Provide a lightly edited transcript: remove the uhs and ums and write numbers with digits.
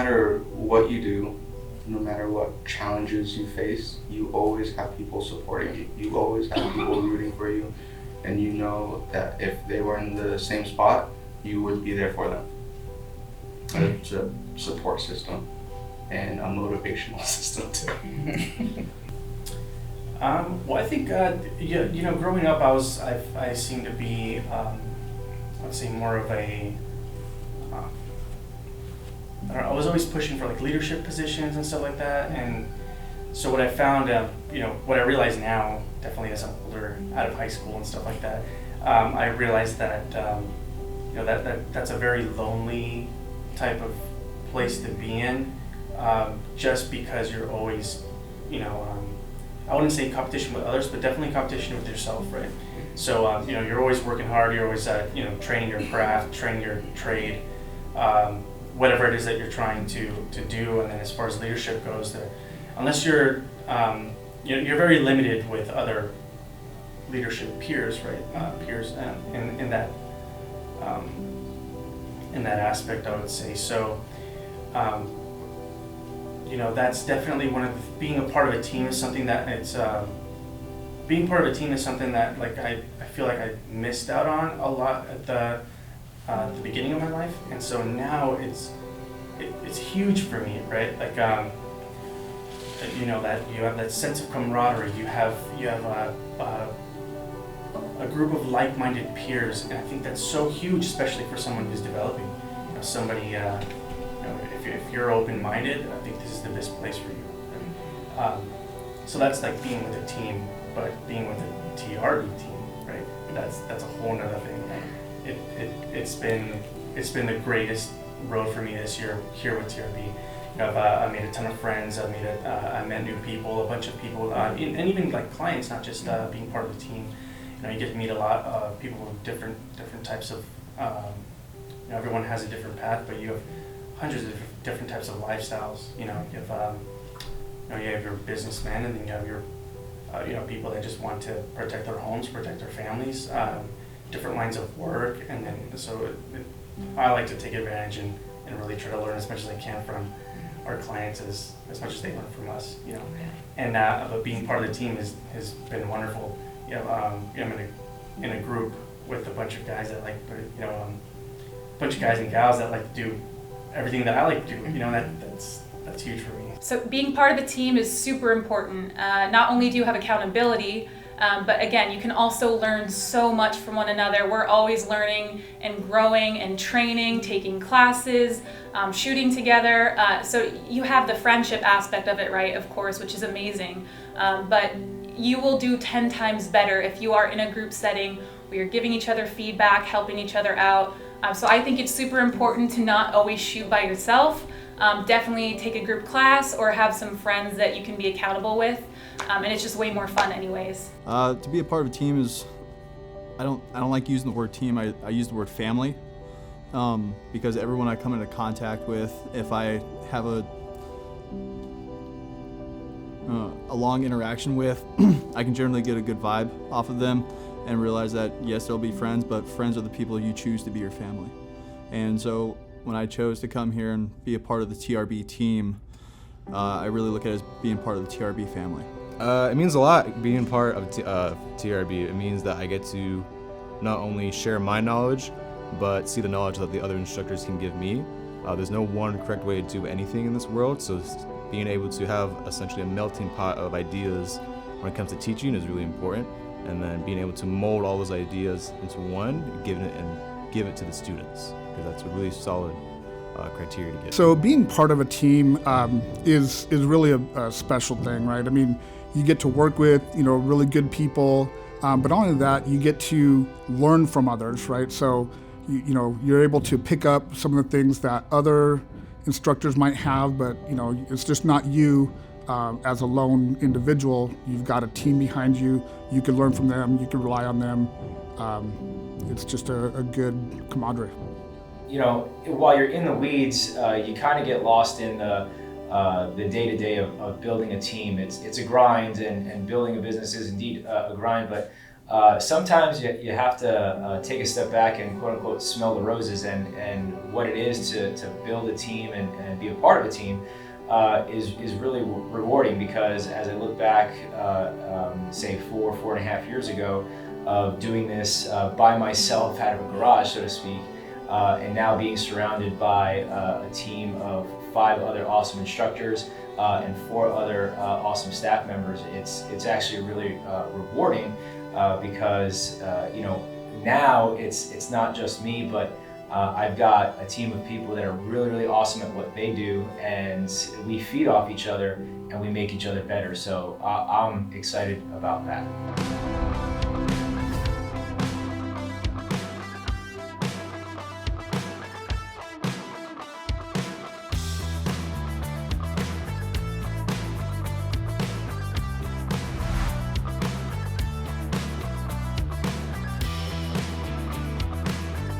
matter what you do, no matter what challenges you face, you always have people supporting you. You always have people rooting for you. And you know that if they were in the same spot, you would be there for them. It's a support system and a motivational system too. Well, I think growing up, I seemed to be, let's say, more of a. I was always pushing for like leadership positions and stuff like that, and so what I found, what I realize now, definitely as I'm older, out of high school and stuff like that, I realized that that's a very lonely type of place to be in, just because you're always, I wouldn't say competition with others, but definitely competition with yourself, right? So you're always working hard. You're always training your craft, training your trade, whatever it is that you're trying to do. And then as far as leadership goes, unless you're very limited with other leadership peers, right? Peers in that aspect, I would say. So. That's definitely one of being a part of a team is something that being part of a team is something that like I feel like I missed out on a lot at the beginning of my life, and so now it's huge for me, right? Like that you have that sense of camaraderie, you have a group of like-minded peers, and I think that's so huge, especially for someone who's developing. Somebody. If you're open-minded, I think this is the best place for you. So that's like being with a team, but being with a TRB team, right? That's a whole nother thing. It's been the greatest road for me this year here with TRB. I made a ton of friends. I met new people, a bunch of people, and even like clients, not just being part of the team. You get to meet a lot of people with different types of. Everyone has a different path, but you have hundreds of different types of lifestyles. You have your businessmen, and then you have your people that just want to protect their homes, protect their families, different lines of work, and then so I like to take advantage and really try to learn as much as I can from our clients as much as they learn from us. And but being part of the team has been wonderful. I'm in a group with a bunch of guys that bunch of guys and gals that like to do everything that I like to do. That's huge for me. So being part of a team is super important. Not only do you have accountability, but again, you can also learn so much from one another. We're always learning and growing and training, taking classes, shooting together. So you have the friendship aspect of it, right? Of course, which is amazing. But you will do 10 times better if you are in a group setting where you're giving each other feedback, helping each other out. So I think it's super important to not always shoot by yourself. Definitely take a group class or have some friends that you can be accountable with. And it's just way more fun anyways. To be a part of a team is, I don't like using the word team, I use the word family. Because everyone I come into contact with, if I have a long interaction with, I can generally get a good vibe off of them and realize that yes, they'll be friends, but friends are the people you choose to be your family. And so when I chose to come here and be a part of the TRB team, I really look at it as being part of the TRB family. It means a lot being part of TRB. It means that I get to not only share my knowledge, but see the knowledge that the other instructors can give me. There's no one correct way to do anything in this world, so being able to have essentially a melting pot of ideas when it comes to teaching is really important. And then being able to mold all those ideas into one, give it to the students, because that's a really solid criteria to get. So being part of a team is really a special thing, right? I mean, you get to work with really good people, but not only that, you get to learn from others, right? So you're able to pick up some of the things that other instructors might have, but it's just not you. As a lone individual, you've got a team behind you. You can learn from them. You can rely on them. It's just a good camaraderie. While you're in the weeds, you kind of get lost in the day-to-day of building a team. It's a grind, and building a business is indeed a grind. But sometimes you have to take a step back and quote unquote smell the roses, and what it is to build a team and be a part of a team is really rewarding, because as I look back, say 4.5 years ago, of doing this by myself out of a garage, so to speak, and now being surrounded by a team of 5 other awesome instructors and 4 other awesome staff members, it's actually really rewarding, because now it's not just me, but I've got a team of people that are really, really awesome at what they do, and we feed off each other and we make each other better. So I'm excited about that.